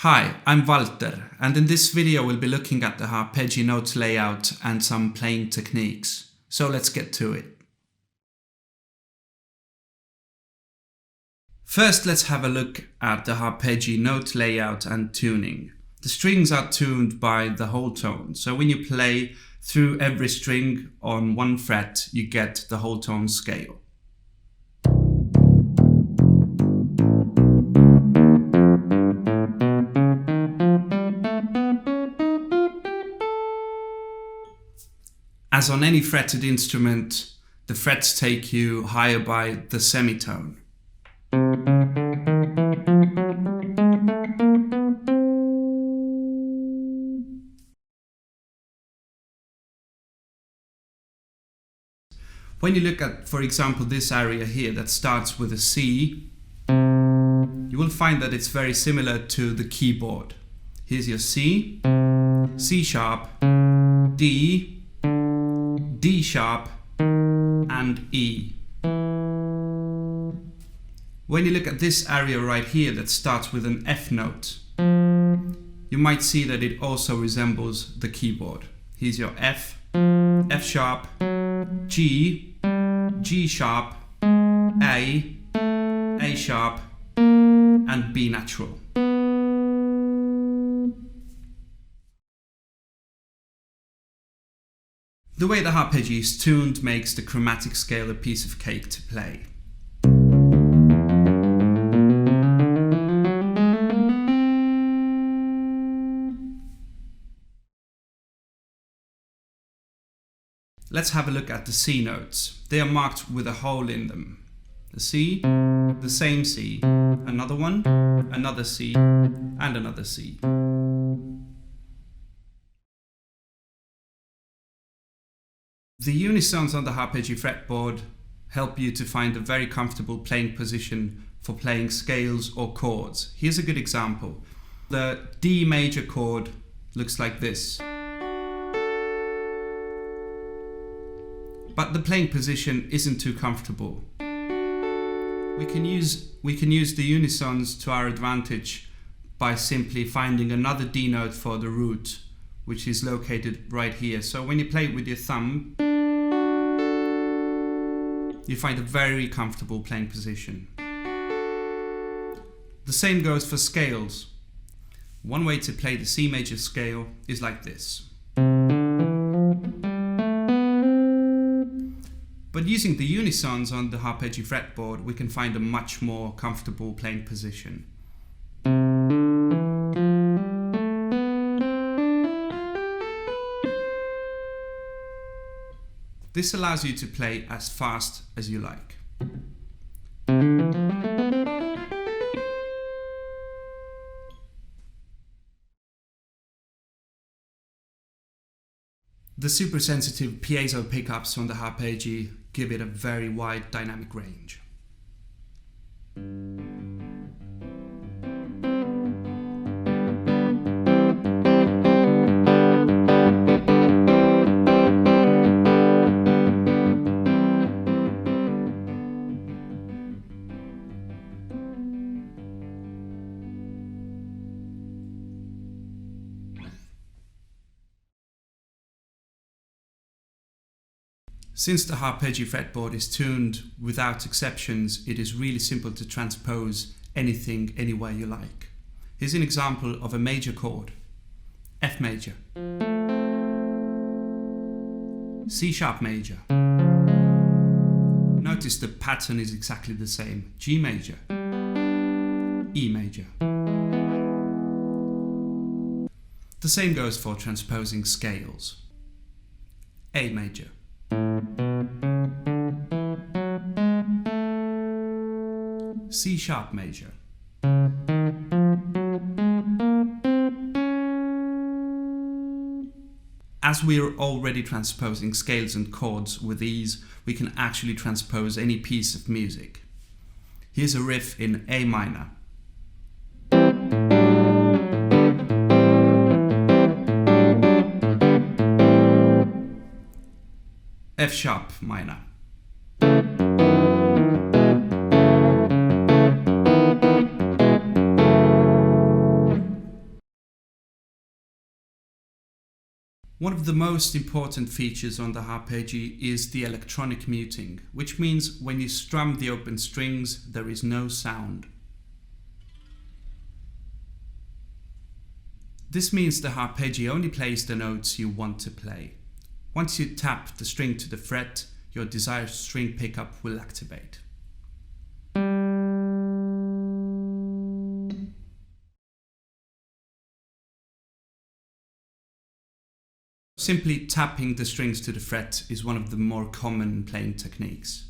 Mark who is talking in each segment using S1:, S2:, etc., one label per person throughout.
S1: Hi, I'm Valter, and in this video we'll be looking at the Harpejji note layout and some playing techniques. So let's get to it. First, let's have a look at the Harpejji note layout and tuning. The strings are tuned by the whole tone, so when you play through every string on one fret, you get the whole tone scale. As on any fretted instrument, the frets take you higher by the semitone. When you look at, for example, this area here that starts with a C, you will find that it's very similar to the keyboard. Here's your C, C sharp, D, D sharp and E. When you look at this area right here that starts with an F note, you might see that it also resembles the keyboard. Here's your F, F sharp, G, G sharp, A sharp and B natural. The way the Harpejji is tuned makes the chromatic scale a piece of cake to play. Let's have a look at the C notes. They are marked with a hole in them. The C, the same C, another one, another C, and another C. The unisons on the Harpejji fretboard help you to find a very comfortable playing position for playing scales or chords. Here's a good example. The D major chord looks like this. But the playing position isn't too comfortable. We can use the unisons to our advantage by simply finding another D note for the root, which is located right here. So when you play it with your thumb, you find a very comfortable playing position. The same goes for scales. One way to play the C major scale is like this. But using the unisons on the Harpejji fretboard, we can find a much more comfortable playing position. This allows you to play as fast as you like. The super sensitive piezo pickups on the Harpejji give it a very wide dynamic range. Since the Harpejji fretboard is tuned without exceptions, it is really simple to transpose anything anywhere you like. Here's an example of a major chord. F major, C sharp major. Notice the pattern is exactly the same. G major, E major. The same goes for transposing scales. A major, C sharp major. As we are already transposing scales and chords with ease, we can actually transpose any piece of music. Here's a riff in A minor. F sharp minor. One of the most important features on the Harpejji is the electronic muting, which means when you strum the open strings, there is no sound. This means the Harpejji only plays the notes you want to play. Once you tap the string to the fret, your desired string pickup will activate. Simply tapping the strings to the fret is one of the more common playing techniques.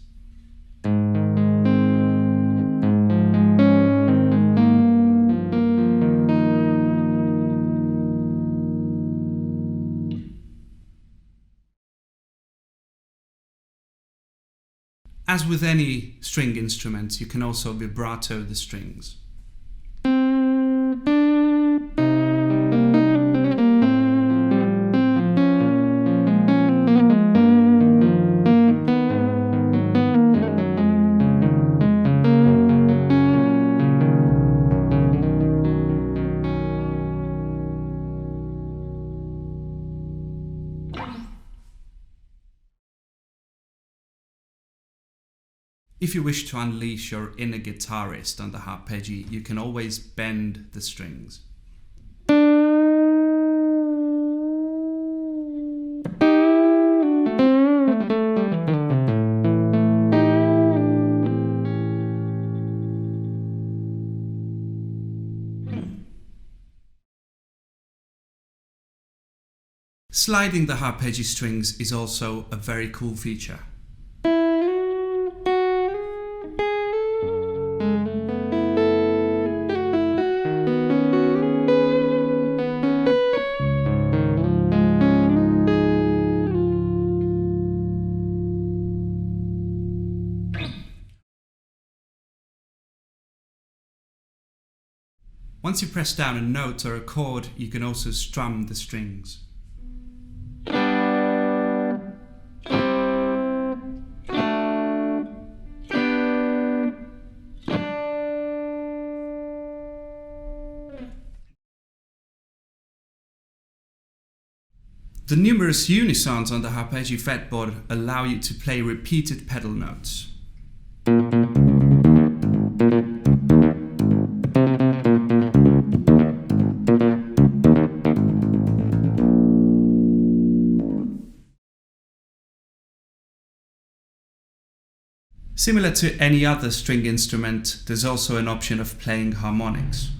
S1: As with any string instrument, you can also vibrato the strings. If you wish to unleash your inner guitarist on the Harpejji, you can always bend the strings. Sliding the Harpejji strings is also a very cool feature. Once you press down a note or a chord, you can also strum the strings. The numerous unisons on the Harpejji fretboard allow you to play repeated pedal notes. Similar to any other string instrument, there's also an option of playing harmonics.